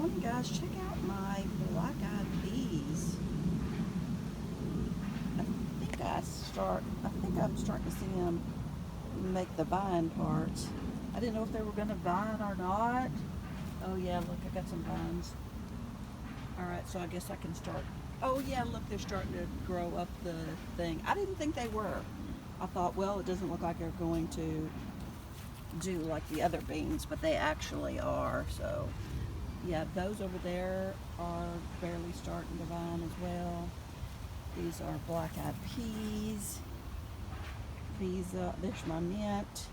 morning, guys. Check out my black-eyed peas. I think I'm starting to see them make the vine parts. I didn't know if they were going to vine or not. Oh yeah, look, I got some vines. All right, so I guess I can start. Oh yeah, look, they're starting to grow up the thing. I didn't think they were. I thought, well, it doesn't look like they're going to do like the other beans, but they actually are. So yeah, those over there are barely starting to vine as well. These are black-eyed peas. There's my mint.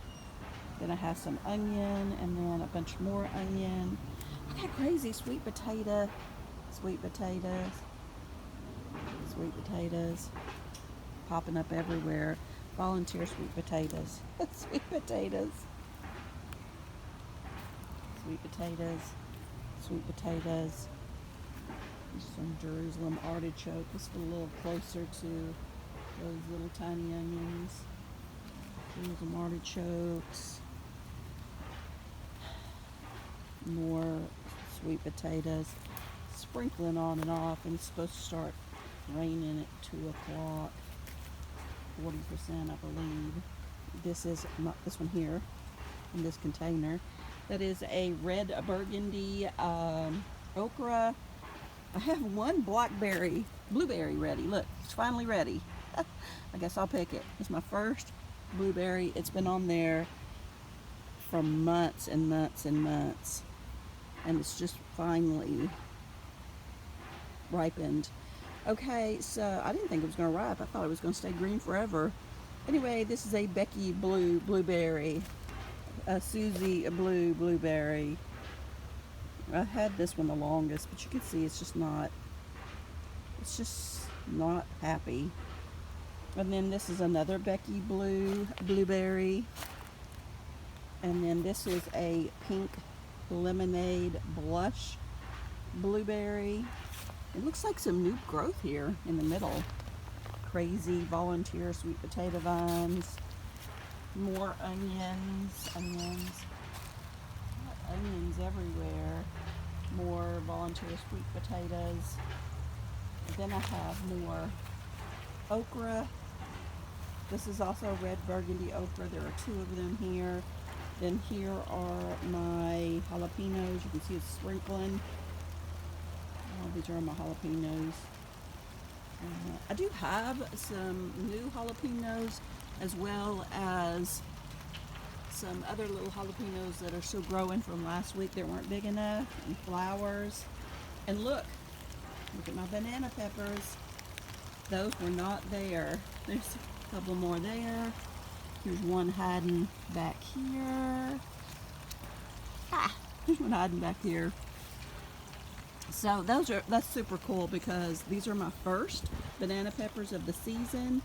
Then I have some onion, and then a bunch more onion. Look at crazy sweet potatoes, sweet potatoes, popping up everywhere. Volunteer sweet potatoes, sweet potatoes, sweet potatoes, sweet potatoes. Some Jerusalem artichoke. Let's get a little closer to those little tiny onions. Jerusalem artichokes. More sweet potatoes. Sprinkling on and off, and it's supposed to start raining at 2 o'clock. 40%, I believe. This is not this one here in this container. That is a red burgundy okra. I have one blueberry ready. Look, it's finally ready. I guess I'll pick it. It's my first blueberry. It's been on there for months and months and months. And it's just finally ripened. Okay, so I didn't think it was going to ripe. I thought it was going to stay green forever. Anyway, this is a Becky Blue blueberry. A Susie Blue blueberry. I had this one the longest, but you can see it's just not happy. And then this is another Becky Blue blueberry. And then this is a pink lemonade blush blueberry. It looks like some new growth here in the middle. Crazy volunteer sweet potato vines. More onions. Onions everywhere. More volunteer sweet potatoes. Then I have more okra. This is also red burgundy okra. There are 2 of them here. Then here are my jalapenos. You can see it's sprinkling. These are my jalapenos. I do have some new jalapenos as well as some other little jalapenos that are still growing from last week that weren't big enough, and flowers. And look at my banana peppers. Those were not there. There's a couple more there. Here's one hiding back here. There's one hiding back here. So that's super cool because these are my first banana peppers of the season,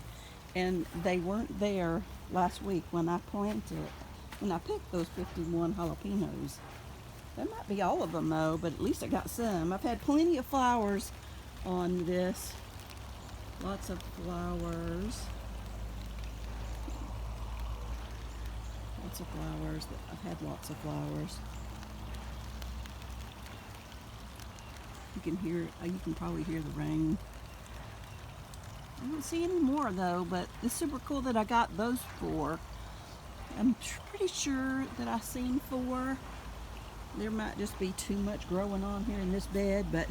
and they weren't there last week when I picked those 51 jalapenos. That might be all of them though, but at least I got some. I've had plenty of flowers on this. Lots of flowers. I've had lots of flowers. You can probably hear the rain. I don't see any more though, but it's super cool that I got those 4. I'm pretty sure that I've seen 4. There might just be too much growing on here in this bed, but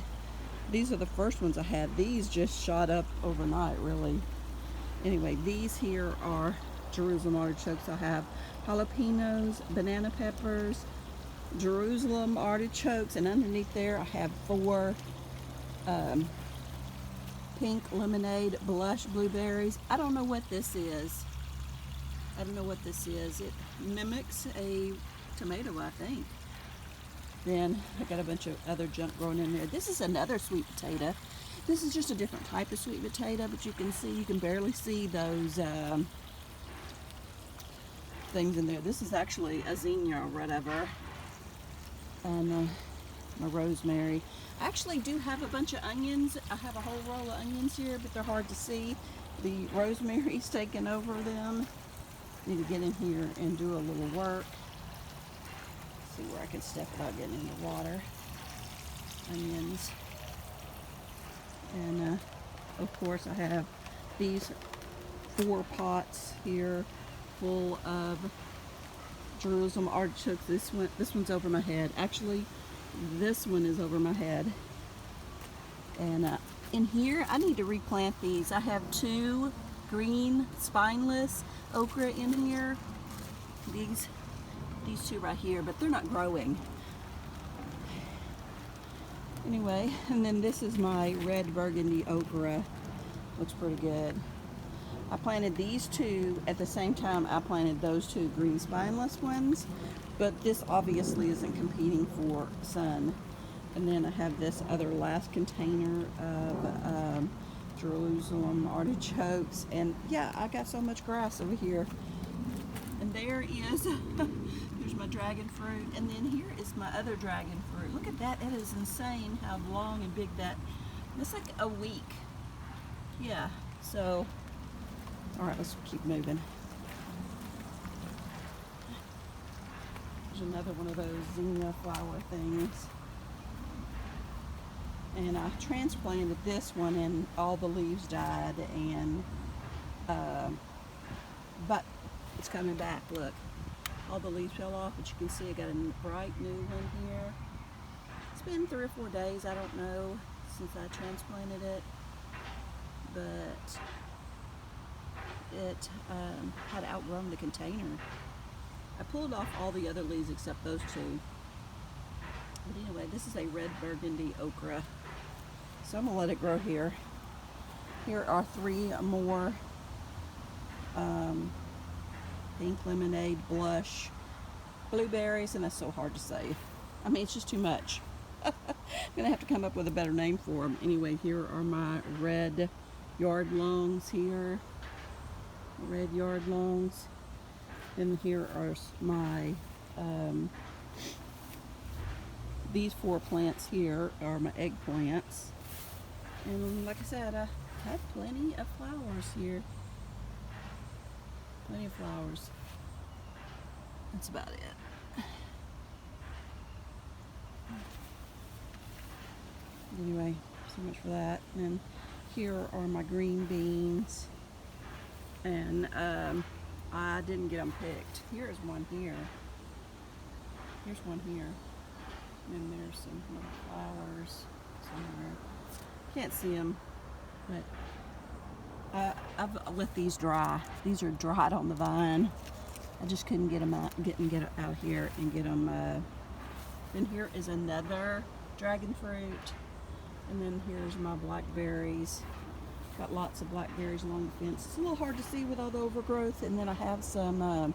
these are the first ones I had. These just shot up overnight, really. Anyway, these here are Jerusalem artichokes. I have jalapenos, banana peppers, Jerusalem artichokes, and underneath there I have 4 pink lemonade blush blueberries. I don't know what this is. It mimics a tomato, I think. Then I got a bunch of other junk growing in there. This is another sweet potato. This is just a different type of sweet potato, but you can barely see those things in there. This is actually a zinnia or whatever. And my rosemary. I actually do have a bunch of onions. I have a whole roll of onions here, but they're hard to see. The rosemary's taken over them. Need to get in here and do a little work. See where I can step without getting in the water. onions. And of course I have these 4 pots here full of Jerusalem artichokes. This one's over my head. Actually, this one is over my head. And in here, I need to replant these. I have 2 green spineless okra in here. These 2 right here, but they're not growing. Anyway, and then this is my red burgundy okra. Looks pretty good. I planted these 2 at the same time I planted those 2 green spineless ones, but this obviously isn't competing for sun. And then I have this other last container of Jerusalem artichokes, and yeah, I got so much grass over here. And there is, there's my dragon fruit, and then here is my other dragon fruit. Look at that, it is insane how long and big that, it's like a week. Yeah, so, all right, let's keep moving. There's another one of those zinnia flower things. And I transplanted this one and all the leaves died, and but it's coming back. Look, all the leaves fell off, but you can see I got a bright new one here. It's been 3 or 4 days, I don't know, since I transplanted it, but it had outgrown the container. I pulled off all the other leaves except those 2. But anyway, this is a red burgundy okra. So I'm gonna let it grow here. Here are 3 more pink lemonade, blush, blueberries, and that's so hard to say. I mean, it's just too much. I'm gonna have to come up with a better name for them. Anyway, here are my red yard longs here. Red yard longs. Then here are my these 4 plants here are my eggplants. And like I said, I have plenty of flowers here. Plenty of flowers. That's about it. Anyway, so much for that. And then here are my green beans. And I didn't get them picked. Here's one here. Here's one here. And there's some more flowers somewhere. Can't see them, but I've let these dry. These are dried on the vine. I just couldn't get them out, get it out here and get them. Then here is another dragon fruit, and then here's my blackberries. Got lots of blackberries along the fence. It's a little hard to see with all the overgrowth. And then I have some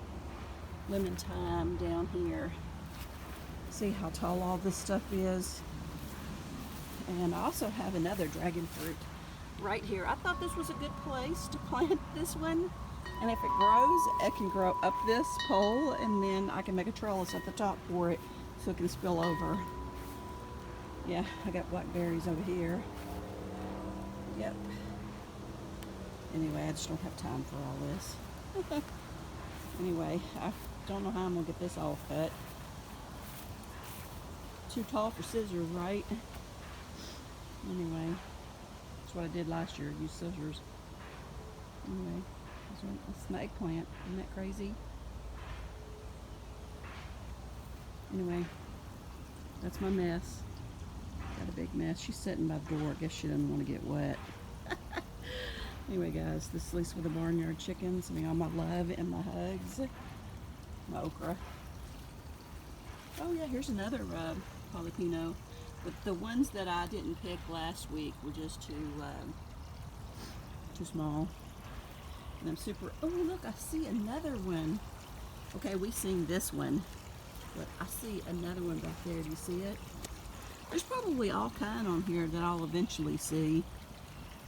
lemon thyme down here. See how tall all this stuff is. And I also have another dragon fruit right here. I thought this was a good place to plant this one. And if it grows, it can grow up this pole, and then I can make a trellis at the top for it so it can spill over. Yeah, I got blackberries over here. Yep. Anyway, I just don't have time for all this. Anyway, I don't know how I'm gonna get this all cut. Too tall for scissors, right? Anyway, that's what I did last year, use scissors. Anyway, that's an eggplant. Isn't that crazy? Anyway, that's my mess. Got a big mess. She's sitting by the door. I guess she doesn't want to get wet. Anyway, guys, this is Lisa with the Barnyard Chickens. Sending all my love and my hugs. My okra. Oh yeah, here's another jalapeno. But the ones that I didn't pick last week were just too small. And I'm super, oh look, I see another one. Okay, we've seen this one, but I see another one back there. Do you see it? There's probably all kind on here that I'll eventually see.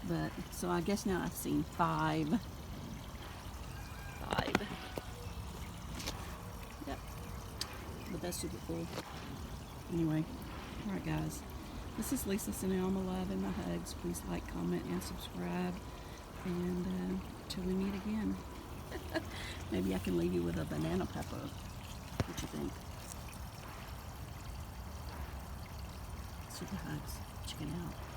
But, so I guess now I've seen 5. Yep. But that's super cool. Anyway. Alright guys, this is Lisa sending all my love and my hugs. Please like, comment, and subscribe. And till we meet again. Maybe I can leave you with a banana pepper. What you think? Super Hugs chicken out.